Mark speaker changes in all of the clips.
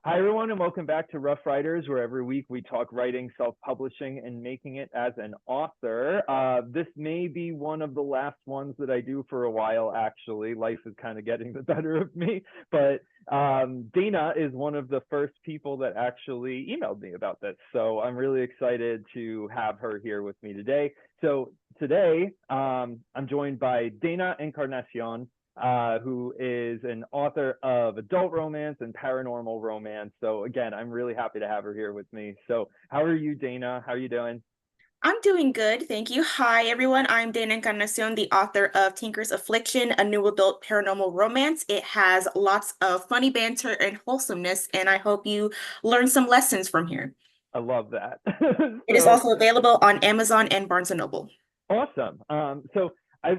Speaker 1: Hi, everyone, and welcome back to Rough Riders, where every week we talk writing, self-publishing, and making it as an author. This may be one of the last ones that I do for a while, actually. Life is kind of getting the better of me, but Dana is one of the first people that actually emailed me about this. So I'm really excited to have her here with me today. So today, I'm joined by Dana Encarnación, who is an author of adult romance and paranormal romance. So again, I'm really happy to have her here with me. So how are you, Dana? How are you doing?
Speaker 2: I'm doing good, thank you. Hi, everyone. I'm Dana Encarnación, the author of Tinker's Affliction, a new adult paranormal romance. It has lots of funny banter and wholesomeness, and I hope you learn some lessons from here.
Speaker 1: I love that.
Speaker 2: It is
Speaker 1: So
Speaker 2: also available on Amazon and Barnes& and Noble.
Speaker 1: awesome.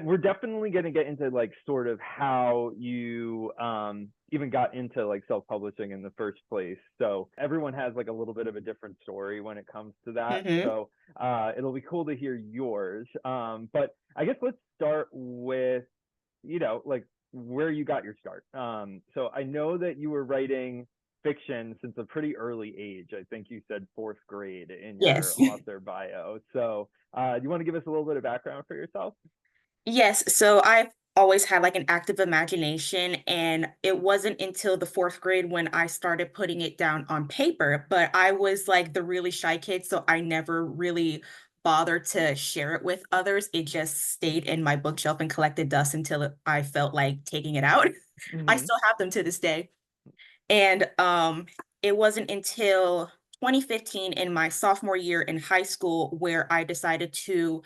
Speaker 1: We're definitely going to get into like sort of how you even got into like self-publishing in the first place. So everyone has like a little bit of a different story when it comes to that.
Speaker 2: Hmm.
Speaker 1: So it'll be cool to hear yours. But I guess let's start with like where you got your start. So I know that you were writing fiction since a pretty early age. I think you said fourth grade in your
Speaker 2: Yes.
Speaker 1: author bio. So do you want to give us a little bit of background for yourself?
Speaker 2: Yes, so I've always had like an active imagination, and it wasn't until the fourth grade when I started putting it down on paper. But I was like the really shy kid, so I never really bothered to share it with others. It just stayed in my bookshelf and collected dust until I felt like taking it out. I
Speaker 1: Mm-hmm.
Speaker 2: still have them to this day. And it wasn't until 2015 in my sophomore year in high school where I decided to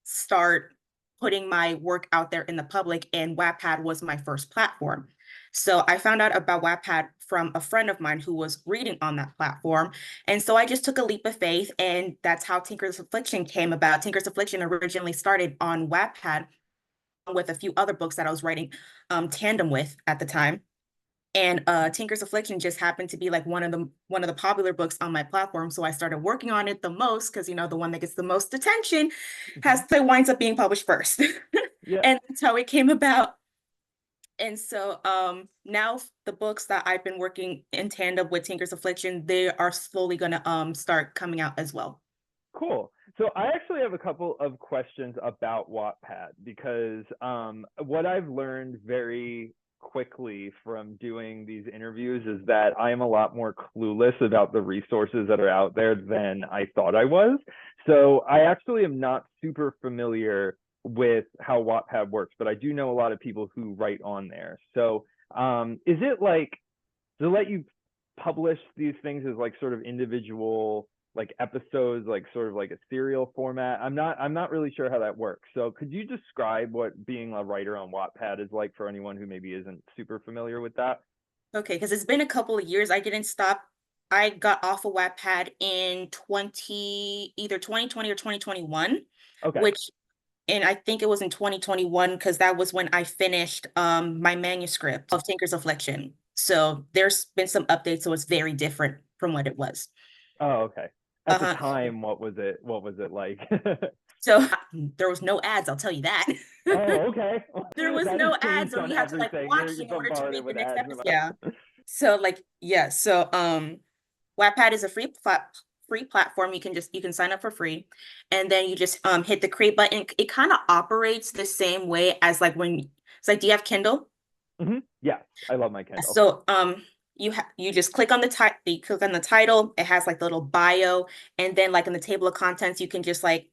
Speaker 2: start putting my work out there in the public, and Wattpad was my first platform. So I found out about Wattpad from a friend of mine who was reading on that platform. And so I just took a leap of faith, and that's how Tinker's Affliction came about. Tinker's Affliction originally started on Wattpad with a few other books that I was writing tandem with at the time. And Tinker's Affliction just happened to be like one of the popular books on my platform. So I started working on it the most because the one that gets the most attention
Speaker 1: Mm-hmm.
Speaker 2: has to winds up being published first.
Speaker 1: Yeah.
Speaker 2: And that's how it came about. And so now the books that I've been working in tandem with Tinker's Affliction, they are slowly gonna start coming out as well.
Speaker 1: Cool. So I actually have a couple of questions about Wattpad because what I've learned very quickly from doing these interviews is that I am a lot more clueless about the resources that are out there than I thought I was. So I actually am not super familiar with how Wattpad works, but I do know a lot of people who write on there. So is it like, does it let you publish these things as like sort of individual like episodes, like sort of like a serial format? I'm not really sure how that works. So could you describe what being a writer on Wattpad is like for anyone who maybe isn't super familiar with that?
Speaker 2: Okay, because it's been a couple of years. I didn't stop. I got off of Wattpad in either 2020 or 2021,
Speaker 1: Okay.
Speaker 2: which and I think it was in 2021 because that was when I finished my manuscript of Tinker's Affliction. So there's been some updates, so it's very different from what it was.
Speaker 1: Oh, okay. At the
Speaker 2: Uh-huh.
Speaker 1: time, what was it like?
Speaker 2: So there was no ads, I'll tell you that.
Speaker 1: Oh, okay.
Speaker 2: There was
Speaker 1: That has
Speaker 2: no ads,
Speaker 1: changed
Speaker 2: or
Speaker 1: on
Speaker 2: you have to like
Speaker 1: everything.
Speaker 2: watch
Speaker 1: You're
Speaker 2: in order to
Speaker 1: bombarded
Speaker 2: read the
Speaker 1: with
Speaker 2: next
Speaker 1: ads
Speaker 2: episode.
Speaker 1: now.
Speaker 2: Yeah. So like yeah, so Wattpad is a free platform. You can sign up for free, and then you just hit the create button. It kind of operates the same way as like when it's like, do you have Kindle?
Speaker 1: Yes, I love my Kindle.
Speaker 2: So you just click on the title. You click on the title. It has like the little bio, and then like in the table of contents, you can just like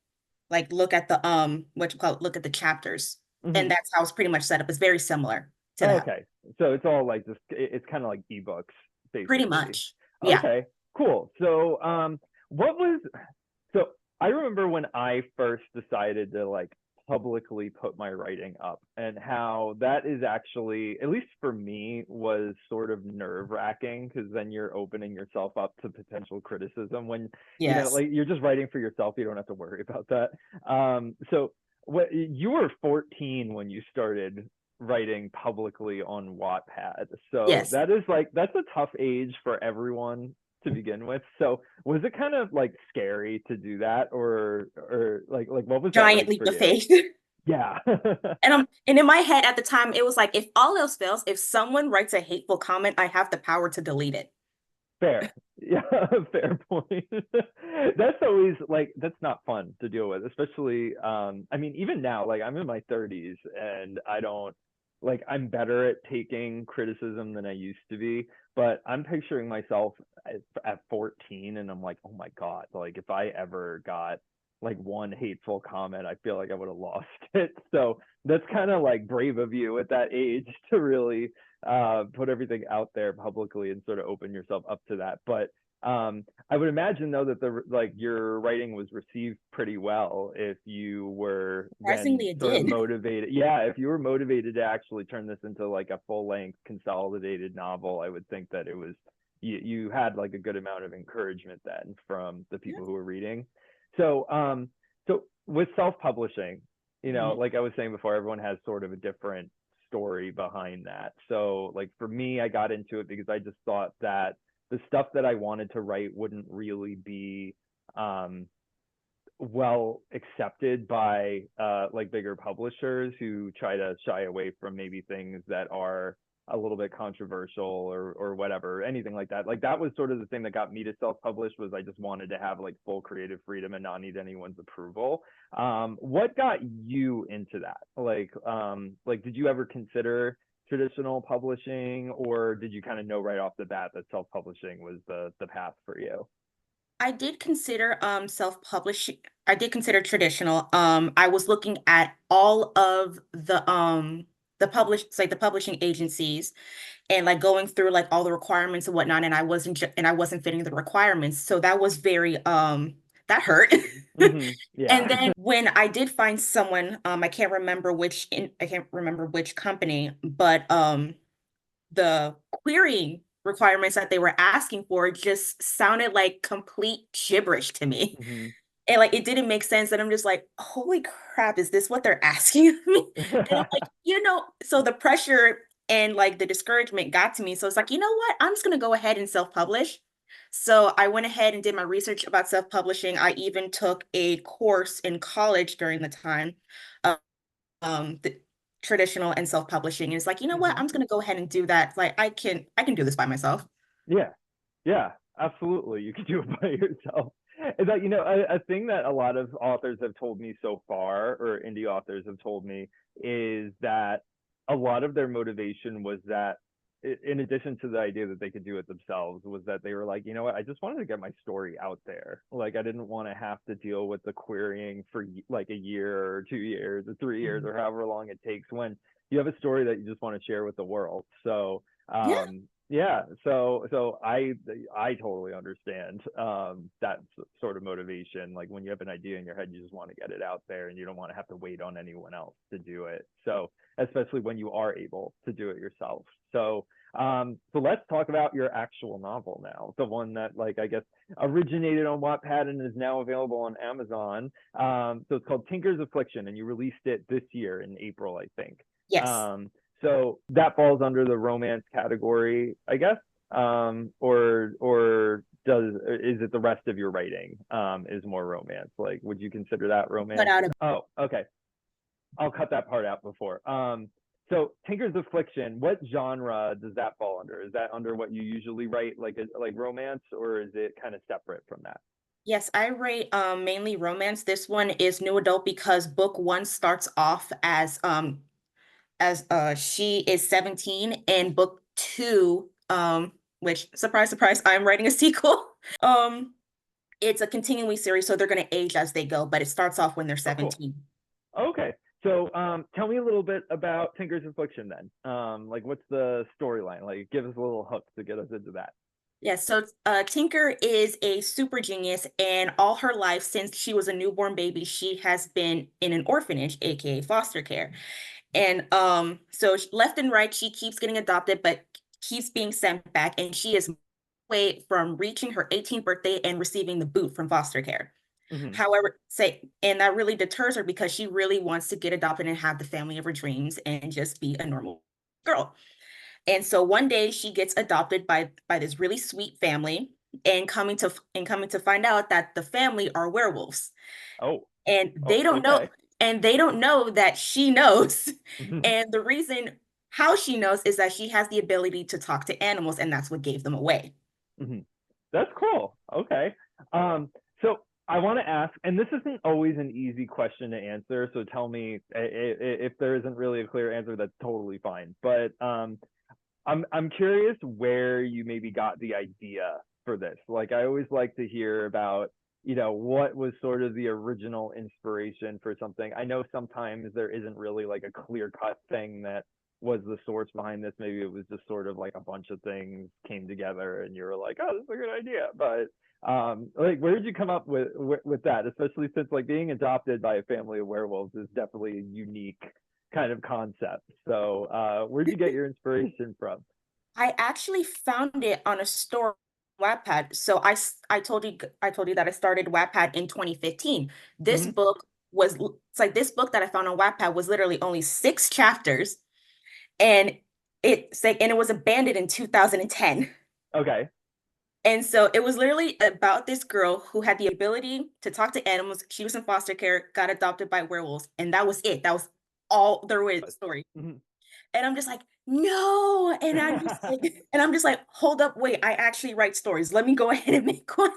Speaker 2: look at the what you call it, look at the chapters, and
Speaker 1: Hmm.
Speaker 2: that's how it's pretty much set up. It's very similar to
Speaker 1: Oh,
Speaker 2: that,
Speaker 1: okay. So it's all like this, it's kind of like ebooks,
Speaker 2: pretty
Speaker 1: basically.
Speaker 2: much. Yeah.
Speaker 1: Okay, cool. So what was so I remember when I first decided to like publicly put my writing up and how that is actually, at least for me, was sort of nerve-wracking because then you're opening yourself up to potential criticism when,
Speaker 2: Yes.
Speaker 1: like you're just writing for yourself, you don't have to worry about that. So what, you were 14 when you started writing publicly on Wattpad. So
Speaker 2: Yes.
Speaker 1: that is like, that's a tough age for everyone to begin with. So was it kind of like scary to do that, or like what was that
Speaker 2: Giant
Speaker 1: like
Speaker 2: leap
Speaker 1: for
Speaker 2: of
Speaker 1: you?
Speaker 2: faith.
Speaker 1: Yeah.
Speaker 2: And in my head at the time, it was like, if all else fails, if someone writes a hateful comment, I have the power to delete it.
Speaker 1: Fair. Yeah, fair point. That's always like that's not fun to deal with, especially I mean even now like I'm in my 30s and I don't like I'm better at taking criticism than I used to be, but I'm picturing myself at 14 and I'm like, "Oh my God, like if I ever got like one hateful comment, I feel like I would have lost it." So that's kind of like brave of you at that age to really put everything out there publicly and sort of open yourself up to that. But I would imagine though that the like your writing was received pretty well if you were then
Speaker 2: Surprisingly, it
Speaker 1: sort of
Speaker 2: did.
Speaker 1: motivated. Yeah, if you were motivated to actually turn this into like a full length consolidated novel, I would think that it was you had like a good amount of encouragement then from the
Speaker 2: Yeah.
Speaker 1: people who were reading. So with self-publishing, you know,
Speaker 2: Mhm.
Speaker 1: like I was saying before, everyone has sort of a different story behind that. So like for me, I got into it because I just thought that the stuff that I wanted to write wouldn't really be um, well accepted by like bigger publishers who try to shy away from maybe things that are a little bit controversial or whatever, anything like that. Like that was sort of the thing that got me to self-publish was I just wanted to have like full creative freedom and not need anyone's approval. What got you into that? Like did you ever consider traditional publishing or did you kind of know right off the bat that self-publishing was the path for you?
Speaker 2: I did consider self-publishing. I did consider traditional. I was looking at all of the publishing agencies and like going through like all the requirements and whatnot, and I wasn't fitting the requirements. So that was very that hurt. And
Speaker 1: Yeah.
Speaker 2: then when I did find someone, I can't remember which company, but the querying requirements that they were asking for just sounded like complete gibberish to me.
Speaker 1: Hmm.
Speaker 2: And like it didn't make sense. And I'm just like, holy crap, is this what they're asking of me? And I'm like, so the pressure and like the discouragement got to me. So it's like, you know what? I'm just gonna go ahead and self-publish. So I went ahead and did my research about self-publishing. I even took a course in college during the time of the traditional and self-publishing. And it's like, you know what?
Speaker 1: Hmm.
Speaker 2: I'm just gonna go ahead and do that. Like I can do this by myself.
Speaker 1: Yeah, yeah, absolutely. You can do it by yourself. Is that, you know, a thing that a lot of authors have told me so far, or indie authors have told me, is that a lot of their motivation was that, in addition to the idea that they could do it themselves, was that they were like, you know what, I just wanted to get my story out there. Like, I didn't want to have to deal with the querying for like a year or 2 years or 3 years
Speaker 2: Mhm.
Speaker 1: or however long it takes when you have a story that you just want to share with the world. So,
Speaker 2: Yeah.
Speaker 1: yeah, so I totally understand that sort of motivation. Like when you have an idea in your head, you just want to get it out there and you don't want to have to wait on anyone else to do it. So especially when you are able to do it yourself. So let's talk about your actual novel now, the one that like I guess originated on Wattpad and is now available on Amazon. So it's called Tinker's Affliction, and you released it this year in April, I think.
Speaker 2: Yes.
Speaker 1: So that falls under the romance category, I guess. Or does is it the rest of your writing is more romance? Like, would you consider that
Speaker 2: Put
Speaker 1: romance?
Speaker 2: out a
Speaker 1: Oh, okay. I'll cut that part out before. So Tinker's Affliction, what genre does that fall under? Is that under what you usually write, like romance, or is it kind of separate from that?
Speaker 2: Yes, I rate mainly romance. This one is new adult because book one starts off as she is 17 and book two, which surprise, surprise, I'm writing a sequel. Um, it's a continuing series, so they're gonna age as they go, but it starts off when they're
Speaker 1: Oh, cool.
Speaker 2: 17.
Speaker 1: Okay. So tell me a little bit about Tinker's Affliction then. Like, what's the storyline? Like, give us a little hook to get us into that.
Speaker 2: Yes, so Tinker is a super genius, and all her life since she was a newborn baby, she has been in an orphanage, aka foster care. And left and right, she keeps getting adopted, but keeps being sent back, and she is way from reaching her 18th birthday and receiving the boot from foster care.
Speaker 1: Hmm.
Speaker 2: However, and that really deters her because she really wants to get adopted and have the family of her dreams and just be a normal girl. And so one day she gets adopted by this really sweet family and coming to find out that the family are werewolves.
Speaker 1: Oh,
Speaker 2: And
Speaker 1: oh,
Speaker 2: they don't know
Speaker 1: okay.
Speaker 2: and they don't know that she knows.
Speaker 1: Mhm.
Speaker 2: And the reason how she knows is that she has the ability to talk to animals, and that's what gave them away.
Speaker 1: Mhm. That's cool. Okay. So I want to ask, and this isn't always an easy question to answer, so tell me if there isn't really a clear answer, that's totally fine. But I'm curious where you maybe got the idea for this. Like I always like to hear about, what was sort of the original inspiration for something. I know sometimes there isn't really like a clear cut thing that was the source behind this. Maybe it was just sort of like a bunch of things came together and you were like, oh, this is a good idea. But like where did you come up with that? Especially since like being adopted by a family of werewolves is definitely a unique kind of concept. So where'd you get your inspiration from?
Speaker 2: I actually found it on a store Wattpad. So I told you that I started Wattpad in 2015. This
Speaker 1: Hmm.
Speaker 2: book it's like this book that I found on Wattpad was literally only 6 chapters, and it was abandoned in 2010.
Speaker 1: Okay.
Speaker 2: And so it was literally about this girl who had the ability to talk to animals. She was in foster care, got adopted by werewolves, and that was it. That was all there was story.
Speaker 1: Mhm.
Speaker 2: And I'm just like, no. And I'm just like, hold up, wait, I actually write stories. Let me go ahead and make one.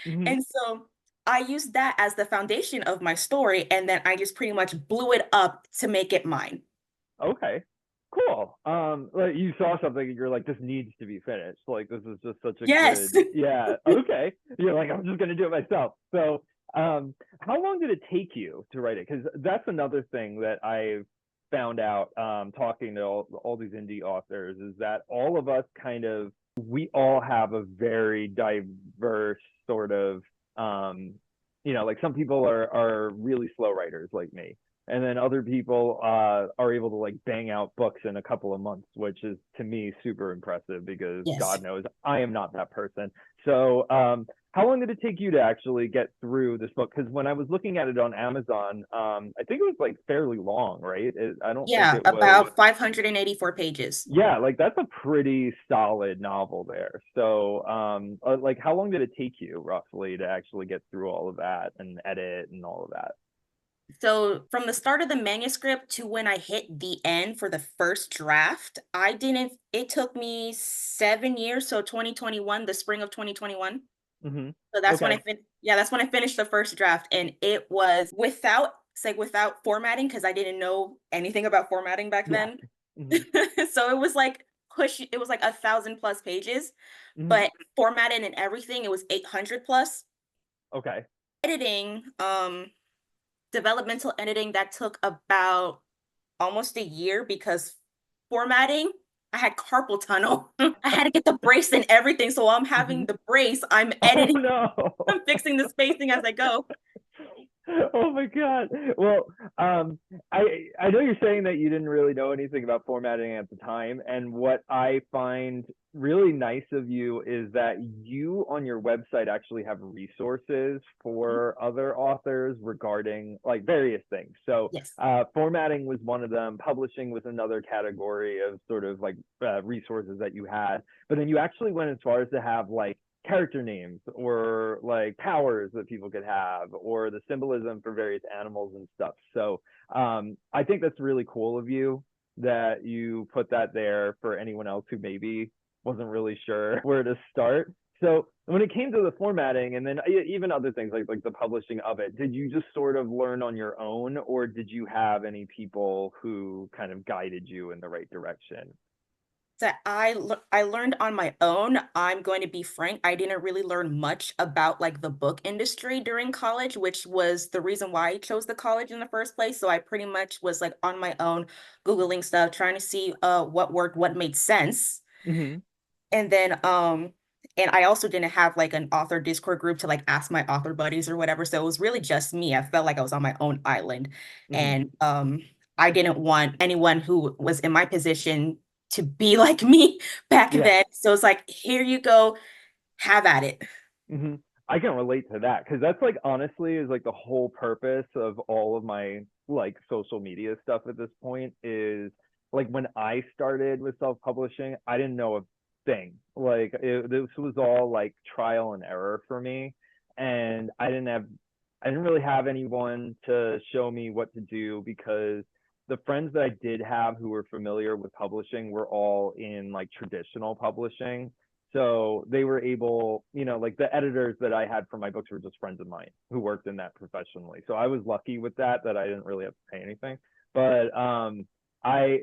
Speaker 1: Mhm.
Speaker 2: And so I used that as the foundation of my story. And then I just pretty much blew it up to make it mine.
Speaker 1: Okay. Cool. Like you saw something and you're like, this needs to be finished. Like this is just such a
Speaker 2: Yes.
Speaker 1: good, yeah. Okay. You're like, I'm just gonna do it myself. So, how long did it take you to write it? Because that's another thing that I've found out talking to all these indie authors is that all of us kind of we all have a very diverse sort of like some people are really slow writers like me, and then other people are able to like bang out books in a couple of months, which is to me super impressive because
Speaker 2: Yes.
Speaker 1: God knows I am not that person. So how long did it take you to actually get through this book? Because when I was looking at it on Amazon, I think it was like fairly long, right? I don't think
Speaker 2: Yeah,
Speaker 1: it was.
Speaker 2: about 584 pages.
Speaker 1: Yeah, like that's a pretty solid novel there. So like how long did it take you roughly to actually get through all of that and edit and all of that?
Speaker 2: So from the start of the manuscript to when I hit the end for the first draft, it took me 7 years. So 2021, the spring of 2021.
Speaker 1: Hmm.
Speaker 2: So that's when
Speaker 1: Okay.
Speaker 2: that's when I finished the first draft. And it was without formatting, because I didn't know anything about formatting back
Speaker 1: Yeah.
Speaker 2: then.
Speaker 1: Hmm.
Speaker 2: So it was like 1,000 plus pages,
Speaker 1: Hmm.
Speaker 2: but formatted and everything, it was 800 plus.
Speaker 1: Okay.
Speaker 2: Editing, developmental editing, that took about almost a year because formatting, I had carpal tunnel. I had to get the brace and everything. So while I'm having
Speaker 1: Hmm.
Speaker 2: the brace, I'm
Speaker 1: Oh
Speaker 2: editing,
Speaker 1: no.
Speaker 2: I'm fixing the spacing as I go.
Speaker 1: Oh my God. Well, I know you're saying that you didn't really know anything about formatting at the time, and what I find really nice of you is that you on your website actually have resources
Speaker 2: Mhm.
Speaker 1: for other authors regarding like various things. So,
Speaker 2: Yes.
Speaker 1: formatting was one of them, publishing was another category of sort of like resources that you had, but then you actually went as far as to have like character names or like powers that people could have or the symbolism for various animals and stuff. So I think that's really cool of you that you put that there for anyone else who maybe wasn't really sure where to start. So when it came to the formatting and then even other things like the publishing of it, did you just sort of learn on your own, or did you have any people who kind of guided you in the right direction?
Speaker 2: That I learned on my own. I'm going to be frank, I didn't really learn much about like the book industry during college, which was the reason why I chose the college in the first place. So I pretty much was like on my own, Googling stuff, trying to see what worked, what made sense.
Speaker 1: Mm-hmm.
Speaker 2: And then and I also didn't have like an author Discord group to like ask my author buddies or whatever. So it was really just me. I felt like I was on my own island.
Speaker 1: Mm-hmm.
Speaker 2: And I didn't want anyone who was in my position to be like me back
Speaker 1: Yeah.
Speaker 2: then. So it's like, here you go, have at it.
Speaker 1: Hmm. I can relate to that because that's like honestly is like the whole purpose of all of my like social media stuff at this point is like when I started with self-publishing, I didn't know a thing. This was all like trial and error for me, and I didn't really have anyone to show me what to do because the friends that I did have who were familiar with publishing were all in like traditional publishing. So they were able, like the editors that I had for my books were just friends of mine who worked in that professionally. So I was lucky with that I didn't really have to pay anything. But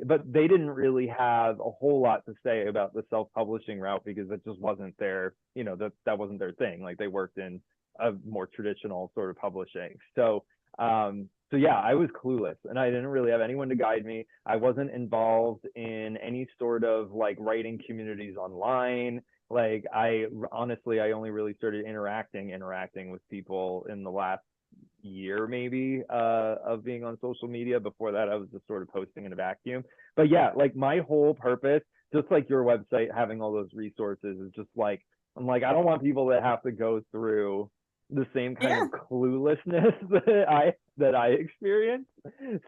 Speaker 1: but they didn't really have a whole lot to say about the self-publishing route because it just wasn't their, that wasn't their thing. Like they worked in a more traditional sort of publishing. So yeah, I was clueless and I didn't really have anyone to guide me. I wasn't involved in any sort of like writing communities online. Like I honestly, I only really started interacting with people in the last year maybe of being on social media. Before that, I was just sort of posting in a vacuum. But yeah, like my whole purpose, just like your website having all those resources, is just like I'm like I don't want people that have to go through the same kind
Speaker 2: Yeah.
Speaker 1: of cluelessness that I experienced.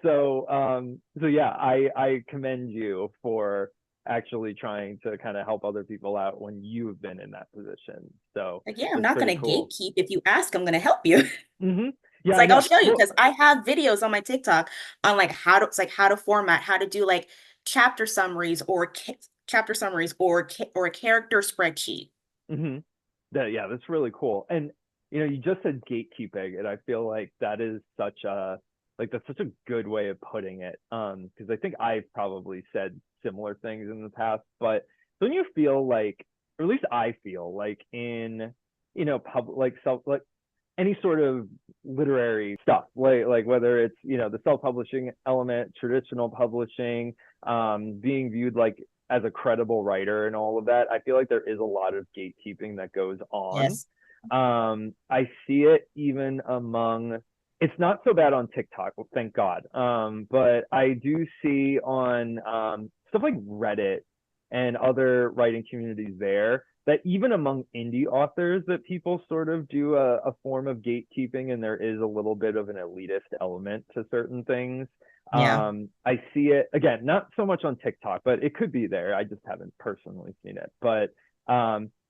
Speaker 1: So yeah, I commend you for actually trying to kind of help other people out when you've been in that position. So
Speaker 2: Like, yeah, I'm
Speaker 1: that's
Speaker 2: not
Speaker 1: pretty
Speaker 2: gonna
Speaker 1: cool.
Speaker 2: gatekeep. If you ask, I'm gonna help you.
Speaker 1: Mm-hmm.
Speaker 2: It's
Speaker 1: Yeah, I
Speaker 2: like I'll
Speaker 1: know.
Speaker 2: show you
Speaker 1: Well,
Speaker 2: because I have videos on my TikTok on like how to, it's like how to format, how to do like chapter summaries or or a character spreadsheet.
Speaker 1: mm-hmm. Yeah, that's really cool. And you just said gatekeeping, and I feel like that is that's such a good way of putting it. Because I think I've probably said similar things in the past, but don't you feel like, or at least I feel like in like any sort of literary stuff, like whether it's the self-publishing element, traditional publishing, being viewed like as a credible writer and all of that, I feel like there is a lot of gatekeeping that goes on.
Speaker 2: Yes.
Speaker 1: I see it even among, it's not so bad on TikTok, well, thank God. But I do see on stuff like Reddit and other writing communities there that even among indie authors that people sort of do a form of gatekeeping, and there is a little bit of an elitist element to certain things.
Speaker 2: Yeah.
Speaker 1: I see it again, not so much on TikTok, but it could be there. I just haven't personally seen it. But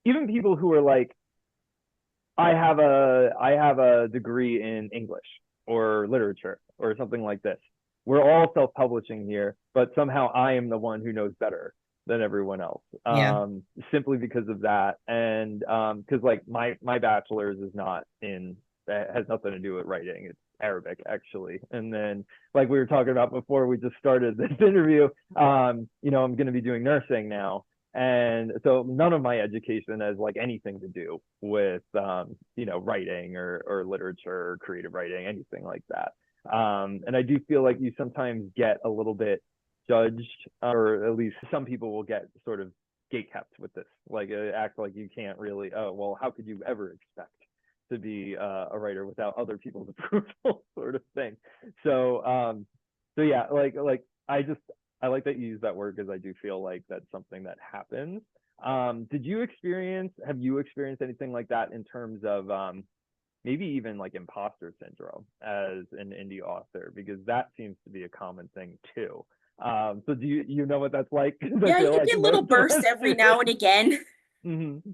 Speaker 1: even people who are like, I have a degree in English or literature or something like this. We're all self-publishing here, but somehow I am the one who knows better than everyone else,
Speaker 2: Yeah.
Speaker 1: simply because of that. And because like my bachelor's is not in, has nothing to do with writing. It's Arabic actually. And then like we were talking about before we just started this interview, I'm going to be doing nursing now, and so none of my education has like anything to do with writing or literature or creative writing, anything like that. And I do feel like you sometimes get a little bit judged, or at least some people will get sort of gate kept with this, like act like you can't really, oh well, how could you ever expect to be a writer without other people's approval, sort of thing. So yeah, like I like that you use that word because I do feel like that's something that happens. Have you experienced anything like that in terms of maybe even like imposter syndrome as an indie author? Because that seems to be a common thing too. So do you know what that's like? I
Speaker 2: Yeah,
Speaker 1: feel
Speaker 2: you
Speaker 1: like
Speaker 2: get little
Speaker 1: most of
Speaker 2: bursts
Speaker 1: us
Speaker 2: every
Speaker 1: do.
Speaker 2: now and again.
Speaker 1: Mm-hmm.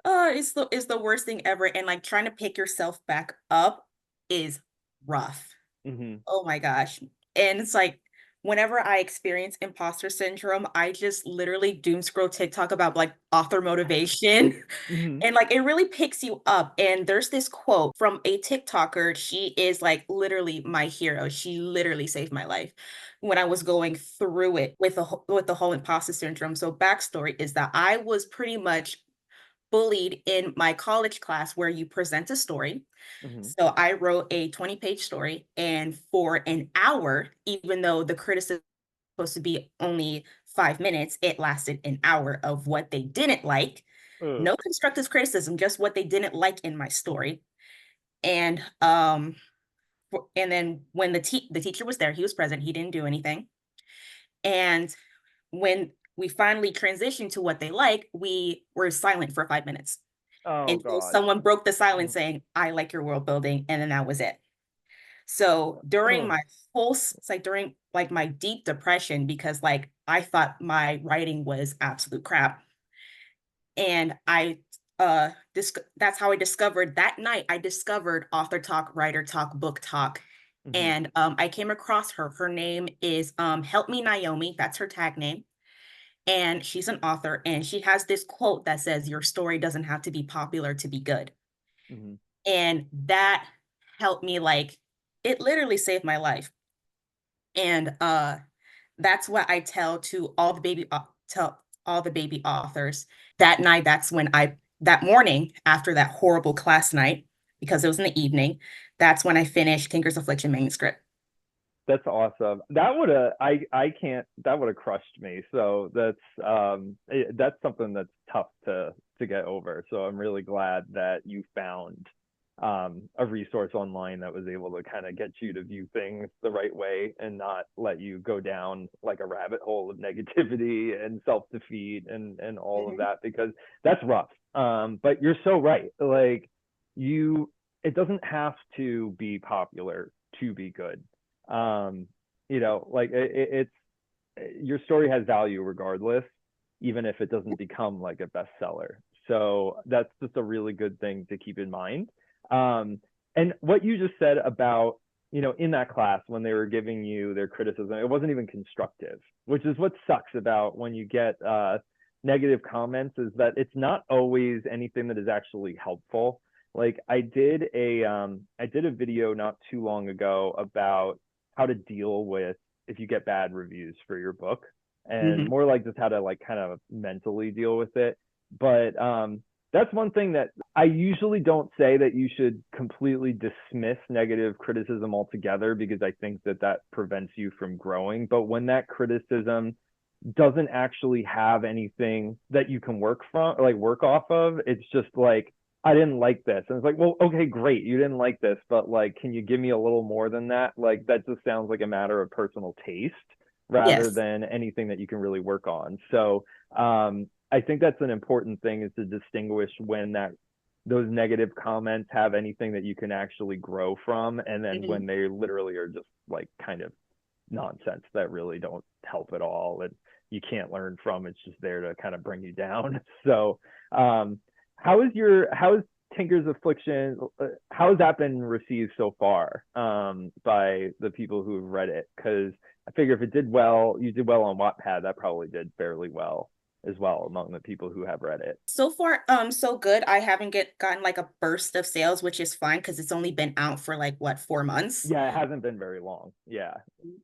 Speaker 2: It's the worst thing ever. And like trying to pick yourself back up is rough.
Speaker 1: Mm-hmm.
Speaker 2: Oh my gosh. And it's like whenever I experience imposter syndrome, I just literally doom scroll TikTok about like author motivation.
Speaker 1: Mm-hmm.
Speaker 2: And like it really picks you up. And there's this quote from a TikToker. She is like literally my hero. She literally saved my life when I was going through it with with the whole imposter syndrome. So backstory is that I was pretty much bullied in my college class where you present a story.
Speaker 1: Mm-hmm.
Speaker 2: So I wrote a 20-page story, and for an hour, even though the criticism was supposed to be only 5 minutes, it lasted an hour of what they didn't like.
Speaker 1: Ugh.
Speaker 2: No constructive criticism, just what they didn't like in my story. And and then when the teacher was there, he was present, he didn't do anything. And when we finally transitioned to what they like, we were silent for 5 minutes.
Speaker 1: Oh
Speaker 2: Until
Speaker 1: God.
Speaker 2: someone broke the silence
Speaker 1: Mm-hmm.
Speaker 2: saying, "I like your world building," and then that was it. So during
Speaker 1: Oh.
Speaker 2: my it's like during like my deep depression, because like I thought my writing was absolute crap. And that's how I discovered that night. I discovered Author Talk, Writer Talk, Book Talk,
Speaker 1: Hmm.
Speaker 2: and I came across her. Her name is Help Me Naomi. That's her tag name, and she's an author. And she has this quote that says, "Your story doesn't have to be popular to be good."
Speaker 1: Hmm.
Speaker 2: And that helped me, like, it literally saved my life. And that's what I tell all the baby authors. That night, that morning after that horrible class night, because it was in the evening, that's when I finished Tinker's Affliction manuscript.
Speaker 1: That's awesome. That would have I can't that would have crushed me. So that's something that's tough to get over. So I'm really glad that you found a resource online that was able to kind of get you to view things the right way and not let you go down like a rabbit hole of negativity and self-defeat and all of
Speaker 2: Mhm.
Speaker 1: that, because that's rough. But you're so right. Like you it doesn't have to be popular to be good. um like it's your story has value regardless, even if it doesn't become like a bestseller. So that's just a really good thing to keep in mind. And what you just said about, in that class when they were giving you their criticism, it wasn't even constructive, which is what sucks about when you get negative comments, is that it's not always anything that is actually helpful. Like I did a video not too long ago about how to deal with if you get bad reviews for your book, and
Speaker 2: Mhm.
Speaker 1: more like just how to like kind of mentally deal with it. But that's one thing that I usually don't say, that you should completely dismiss negative criticism altogether, because I think that that prevents you from growing. But when that criticism doesn't actually have anything that you can work from, like work off of, it's just like, I didn't like this. And it's like, well, okay, great. You didn't like this, but like, can you give me a little more than that? Like, that just sounds like a matter of personal taste rather
Speaker 2: Yes.
Speaker 1: than anything that you can really work on. So, I think that's an important thing, is to distinguish when those negative comments have anything that you can actually grow from, and then
Speaker 2: Mhm.
Speaker 1: when they literally are just like kind of nonsense that really don't help at all, and you can't learn from. It's just there to kind of bring you down. So, how is Tinker's Affliction? How has that been received so far by the people who have read it? Because I figure if it did well, you did well on Wattpad, that probably did fairly well as well among the people who have read it.
Speaker 2: So far, so good. I haven't gotten like a burst of sales, which is fine because it's only been out for like what, 4 months.
Speaker 1: Yeah, it hasn't been very long. Yeah.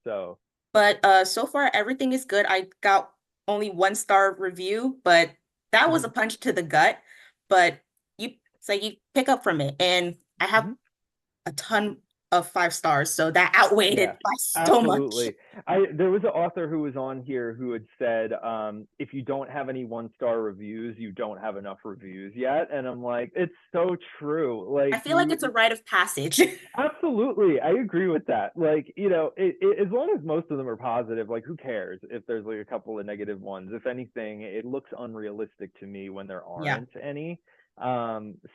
Speaker 1: So,
Speaker 2: But so far everything is good. I got only 1 star review, but that was a
Speaker 1: mhm,
Speaker 2: punch to the gut. But you pick up from it, and I have
Speaker 1: mhm.
Speaker 2: a ton of 5 stars, so that outweighed
Speaker 1: Yeah,
Speaker 2: it by so much.
Speaker 1: absolutely. There was an author who was on here who had said, if you don't have any 1 star reviews, you don't have enough reviews yet. And I'm like, it's so true.
Speaker 2: I
Speaker 1: Like
Speaker 2: feel like it's a rite of passage.
Speaker 1: absolutely, I agree with that. Like, as long as most of them are positive, like who cares if there's like a couple of negative ones? If anything, it looks unrealistic to me when there
Speaker 2: Yeah.
Speaker 1: aren't any.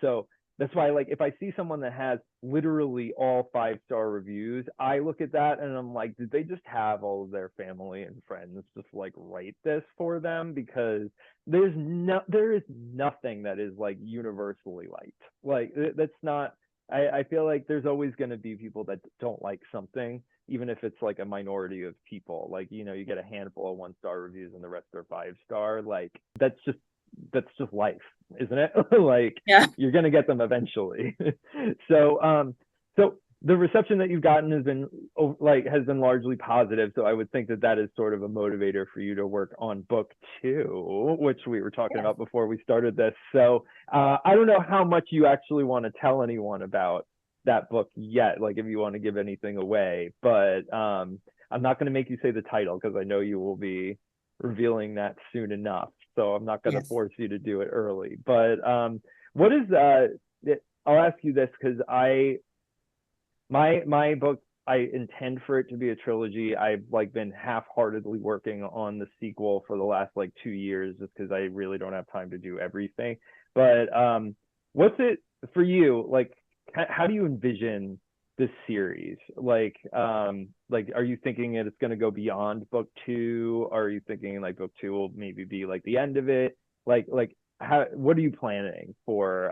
Speaker 1: So that's why, like, if I see someone that has literally all 5 star reviews, I look at that and I'm like, did they just have all of their family and friends just like write this for them? Because there is nothing that is like universally liked. Like that's not. I feel like there's always going to be people that don't like something, even if it's like a minority of people. Like, you get a handful of 1 star reviews and the rest are 5 star. Like, that's just life, isn't it? Like,
Speaker 2: Yeah.
Speaker 1: you're going to get them eventually. So the reception that you've gotten has been largely positive. So I would think that that is sort of a motivator for you to work on book two, which we were talking
Speaker 2: Yes.
Speaker 1: about before we started this. So I don't know how much you actually want to tell anyone about that book yet, like if you want to give anything away, but I'm not going to make you say the title because I know you will be revealing that soon enough. So I'm not going to
Speaker 2: Yes.
Speaker 1: force you to do it early. But what is I'll ask you this because my book, I intend for it to be a trilogy. I've like been half-heartedly working on the sequel for the last like 2 years just because I really don't have time to do everything. But what's it for you? Like, how do you envision this series? Like, are you thinking it's going to go beyond book two? Are you thinking like book two will maybe be like the end of it? Like, what are you planning for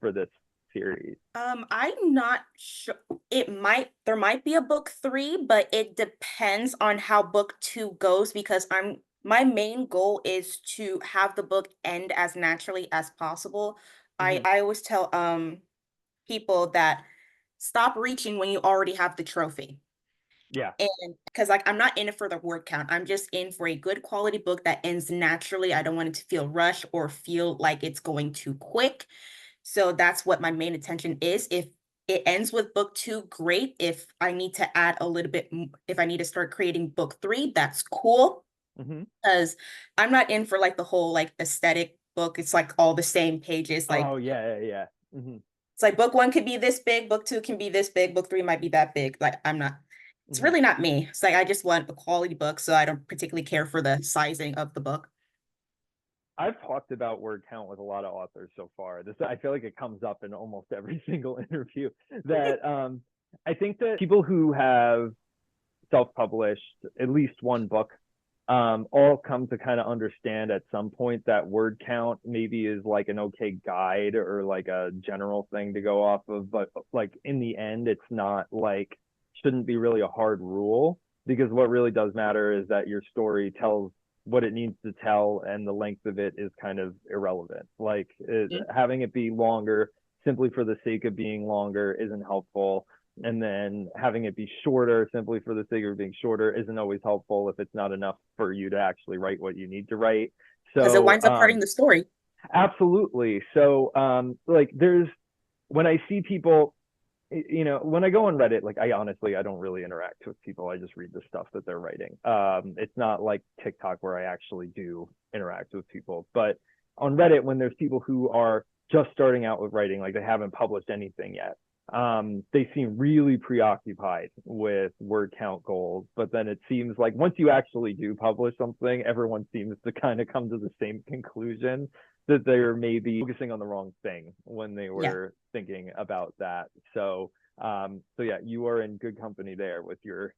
Speaker 1: this series?
Speaker 2: I'm not sure. There might be a book three, but it depends on how book two goes because my main goal is to have the book end as naturally as possible. I
Speaker 1: Hmm.
Speaker 2: I always tell people that stop reaching when you already have the trophy.
Speaker 1: Yeah.
Speaker 2: And because like I'm not in it for the word count. I'm just in for a good quality book that ends naturally. I don't want it to feel rushed or feel like it's going too quick. So that's what my main attention is. If it ends with book two, great. If I need to add a little bit, if I need to start creating book three, that's cool.
Speaker 1: Hmm.
Speaker 2: Because I'm not in for like the whole like aesthetic book. It's like all the same pages. Like
Speaker 1: Oh yeah, yeah, yeah. Hmm.
Speaker 2: it's like book one could be this big, book two can be this big, book three might be that big. Like I'm not, it's
Speaker 1: Hmm.
Speaker 2: really not me. It's like I just want a quality book, so I don't particularly care for the sizing of the book.
Speaker 1: I've talked about word count with a lot of authors so far. This I feel like it comes up in almost every single interview that I think that people who have self-published at least one book all come to kind of understand at some point that word count maybe is like an okay guide or like a general thing to go off of, but like in the end it's not like shouldn't be really a hard rule, because what really does matter is that your story tells what it needs to tell and the length of it is kind of irrelevant. Like having it be longer simply for the sake of being longer isn't helpful, and then having it be shorter simply for the sake of being shorter isn't always helpful if it's not enough for you to actually write what you need to write.
Speaker 2: Because it
Speaker 1: So
Speaker 2: winds up hurting the story.
Speaker 1: absolutely. So like there's when I see people, when I go on Reddit, like I don't really interact with people. I just read the stuff that they're writing. It's not like TikTok where I actually do interact with people. But on Reddit, when there's people who are just starting out with writing, like they haven't published anything yet, they seem really preoccupied with word count goals. But then it seems like once you actually do publish something, everyone seems to kind of come to the same conclusion that they're maybe focusing on the wrong thing when they
Speaker 2: Yeah.
Speaker 1: were thinking about that. So yeah, you are in good company there with your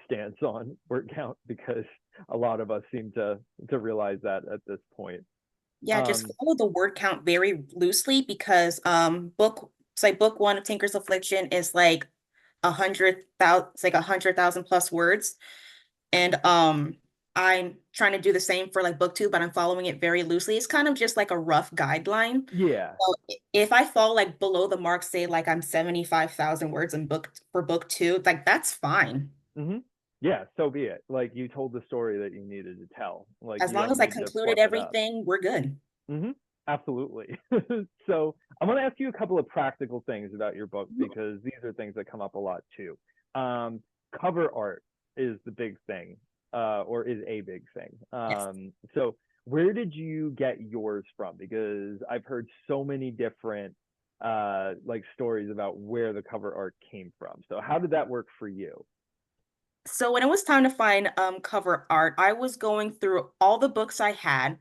Speaker 1: stance on word count, because a lot of us seem to realize that at this point.
Speaker 2: Yeah, just
Speaker 1: Um,
Speaker 2: follow the word count very loosely because it's like book one of Tinker's Affliction is like 100,000, it's like 100,000 plus words. And I'm trying to do the same for like book two, but I'm following it very loosely. It's kind of just like a rough guideline.
Speaker 1: yeah.
Speaker 2: So if I fall like below the mark, say like I'm 75,000 words in book two, like that's fine.
Speaker 1: Hmm. Yeah, so be it. Like you told the story that you needed to tell. Like
Speaker 2: As
Speaker 1: you
Speaker 2: long
Speaker 1: don't
Speaker 2: as I
Speaker 1: need to
Speaker 2: concluded
Speaker 1: fluff it up.
Speaker 2: everything, we're good.
Speaker 1: Hmm. Absolutely. So I'm going to ask you a couple of practical things about your book, because these are things that come up a lot too. Um, Cover art is the big thing, or is a big thing.
Speaker 2: Yes.
Speaker 1: So where did you get yours from? Because I've heard so many different like stories about where the cover art came from. So how did that work for you?
Speaker 2: So when it was time to find cover art, I was going through all the books I had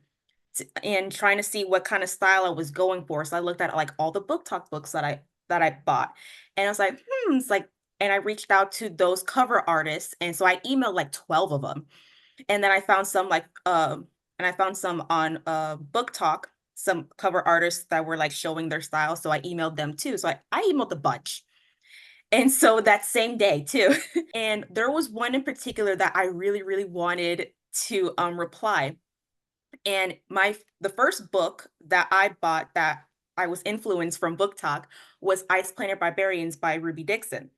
Speaker 2: and trying to see what kind of style I was going for. So I looked at like all the book talk books that I bought. And I was like, it's like, and I reached out to those cover artists. And so I emailed like 12 of them. And then I found some like and I found some on book talk, some cover artists that were like showing their style. So I emailed them too. So I emailed a bunch. And so that same day too. And there was one in particular that I really, really wanted to reply. And the first book that I bought that I was influenced from Book Talk was Ice Planet Barbarians by Ruby Dixon.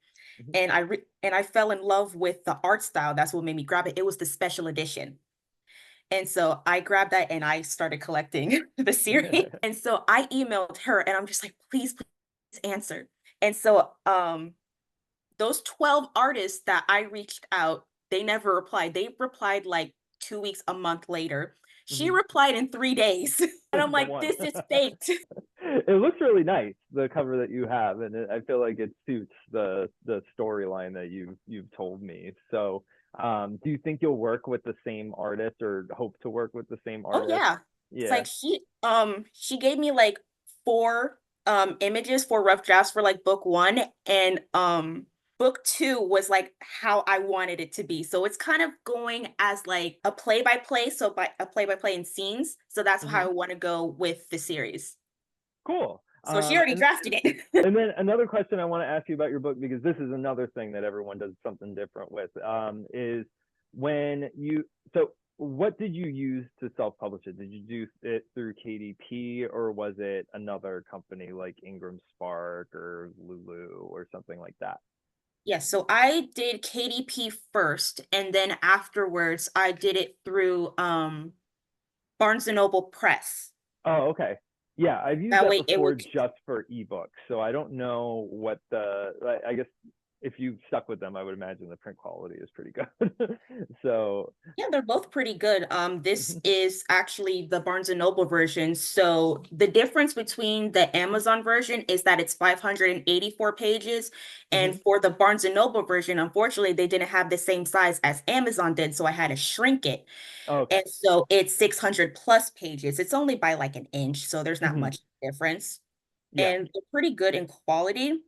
Speaker 1: Mhm.
Speaker 2: And I fell in love with the art style. That's what made me grab it. It was the special edition. And so I grabbed that and I started collecting the series. And so I emailed her and I'm just like, please answer. And so those 12 artists that I reached out, they never replied. They replied like 2 weeks, a month later. She
Speaker 1: Mhm.
Speaker 2: replied in 3 days. And I'm
Speaker 1: The
Speaker 2: like,
Speaker 1: one.
Speaker 2: this is faked.
Speaker 1: It looks really nice, the cover that you have, and I feel like it suits the storyline that you've told me. So, do you think you'll work with the same artist, or hope to work with the same
Speaker 2: Oh
Speaker 1: artist?
Speaker 2: yeah. It's
Speaker 1: Yeah.
Speaker 2: like she gave me like four images for rough drafts for like book one. And book 2 was like how I wanted it to be. So it's kind of going as like a play by play, so by a play by play in scenes. So that's how I
Speaker 1: Hmm.
Speaker 2: want to go with the series.
Speaker 1: Cool.
Speaker 2: So she already drafted it.
Speaker 1: And then another question I want to ask you about your book, because this is another thing that everyone does something different with, is when you, so what did you use to self-publish it? Did you do it through KDP, or was it another company like Ingram Spark or Lulu or something like that?
Speaker 2: Yes, so I did KDP first, and then afterwards I did it through Barnes& and Noble Press.
Speaker 1: Oh, okay. Yeah, I've used
Speaker 2: That
Speaker 1: that
Speaker 2: way it
Speaker 1: before
Speaker 2: would.
Speaker 1: just for ebooks, so I don't know what I guess if you stuck with them, I would imagine the print quality is pretty good. So,
Speaker 2: Yeah, they're both pretty good. This is actually the Barnes& and Noble version. So the difference between the Amazon version is that it's 584 pages.
Speaker 1: mhm.
Speaker 2: And for the Barnes& and Noble version, unfortunately, they didn't have the same size as Amazon did, so I had to shrink it.
Speaker 1: Oh, okay.
Speaker 2: And so it's 600 plus pages. It's only by like an inch, so there's not
Speaker 1: Mhm.
Speaker 2: much difference.
Speaker 1: Yeah,
Speaker 2: And they're pretty good in quality.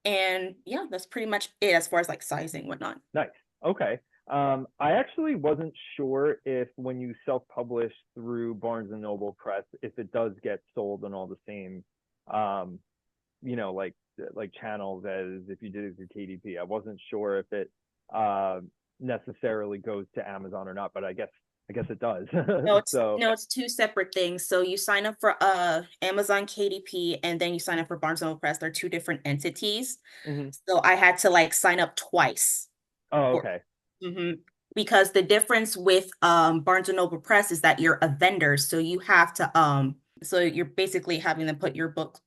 Speaker 2: And yeah, that's pretty much it as far as like sizing, whatnot.
Speaker 1: nice. Okay. I actually wasn't sure if when you self-publish through Barnes and Noble Press, if it does get sold on all the same, um, like channels as if you did it through KDP. I wasn't sure if it uh, necessarily goes to Amazon or not, but I guess it does.
Speaker 2: No, it's
Speaker 1: So,
Speaker 2: no, it's two separate things. So you sign up for Amazon KDP and then you sign up for Barnes& and Noble Press. They're two different entities.
Speaker 1: mhm.
Speaker 2: So I had to like sign up twice
Speaker 1: Oh,
Speaker 2: for
Speaker 1: okay.
Speaker 2: mhm. Because the difference with Barnes& and Noble Press is that you're a vendor, so you have to so you're basically having them put your book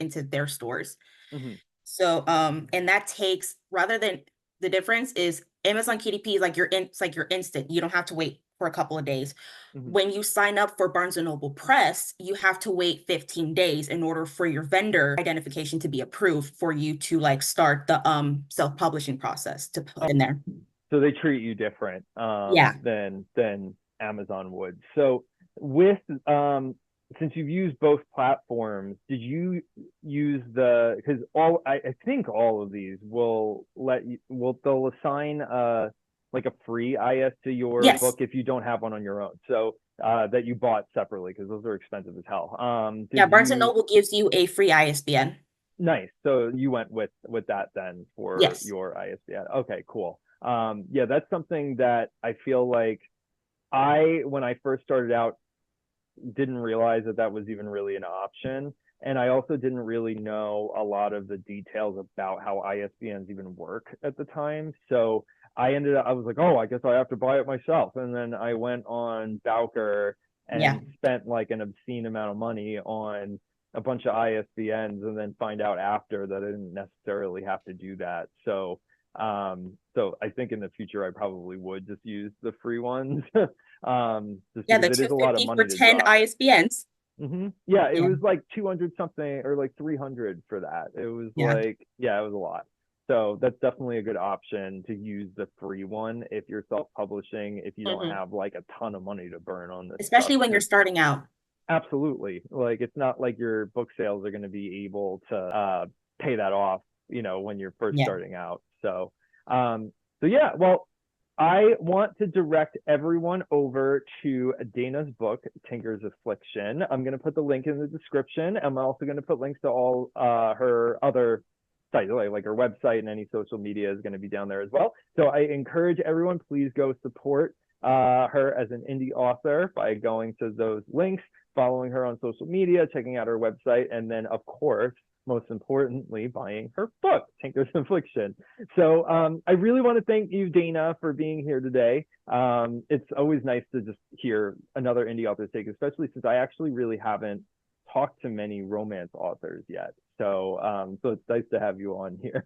Speaker 2: into their stores.
Speaker 1: Mhm.
Speaker 2: So and that takes rather than the difference is Amazon KDP is like it's like you're instant. You don't have to wait for a couple of days.
Speaker 1: Mhm.
Speaker 2: When you sign up for Barnes& and Noble Press, you have to wait 15 days in order for your vendor identification to be approved for you to like start the self-publishing process to put in there.
Speaker 1: So they treat you different
Speaker 2: Yeah.
Speaker 1: than Amazon would. So with since you've used both platforms, did you use the because I think all of these will let you they'll assign like a free IS to your book
Speaker 2: Yes.
Speaker 1: if you don't have one on your own. So that you bought separately because those are expensive as hell.
Speaker 2: Yeah,
Speaker 1: Did
Speaker 2: Barnes& and
Speaker 1: you
Speaker 2: Noble gives you a free ISBN.
Speaker 1: Nice. So you went with that then for
Speaker 2: Yes.
Speaker 1: your ISBN. Okay, cool. Yeah, that's something that I feel like when I first started out, didn't realize that that was even really an option. And I also didn't really know a lot of the details about how ISBNs even work at the time. So I was like, oh, I guess I have to buy it myself. And then I went on Bowker
Speaker 2: Yeah.
Speaker 1: and spent like an obscene amount of money on a bunch of ISBNs and then find out after that I didn't necessarily have to do that. So I think in the future I probably would just use the free ones. Just
Speaker 2: Yeah,
Speaker 1: because
Speaker 2: the
Speaker 1: it is a lot of
Speaker 2: 250 for
Speaker 1: money to
Speaker 2: 10
Speaker 1: drop.
Speaker 2: ISBNs.
Speaker 1: Yeah, it
Speaker 2: Yeah.
Speaker 1: was like 200 something or like 300 for that. It was
Speaker 2: Yeah.
Speaker 1: like, yeah, it was a lot. So that's definitely a good option to use the free one if you're self-publishing, if you don't
Speaker 2: Mhm.
Speaker 1: have like a ton of money to burn on this stuff.
Speaker 2: Especially when you're
Speaker 1: Because
Speaker 2: starting out.
Speaker 1: absolutely, like it's not like your book sales are going to be able to pay that off, when you're first
Speaker 2: Yeah.
Speaker 1: starting out. So yeah, well, I want to direct everyone over to Dana's book, Tinker's Affliction. I'm going to put the link in the description. I'm also going to put links to all her other sites, like her website and any social media is going to be down there as well. So I encourage everyone, please go support her as an indie author by going to those links, following her on social media, checking out her website, and then, of course, most importantly, buying her book, Tinker's Affliction. So I really want to thank you, Dana, for being here today. It's always nice to just hear another indie author's take, especially since I actually really haven't talked to many romance authors yet. So it's nice to have you on here.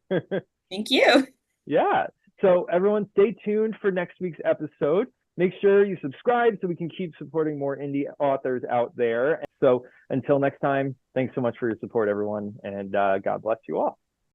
Speaker 2: Thank you.
Speaker 1: Yeah. So everyone stay tuned for next week's episode. Make sure you subscribe so we can keep supporting more indie authors out there. So until next time, thanks so much for your support, everyone, and God bless you all.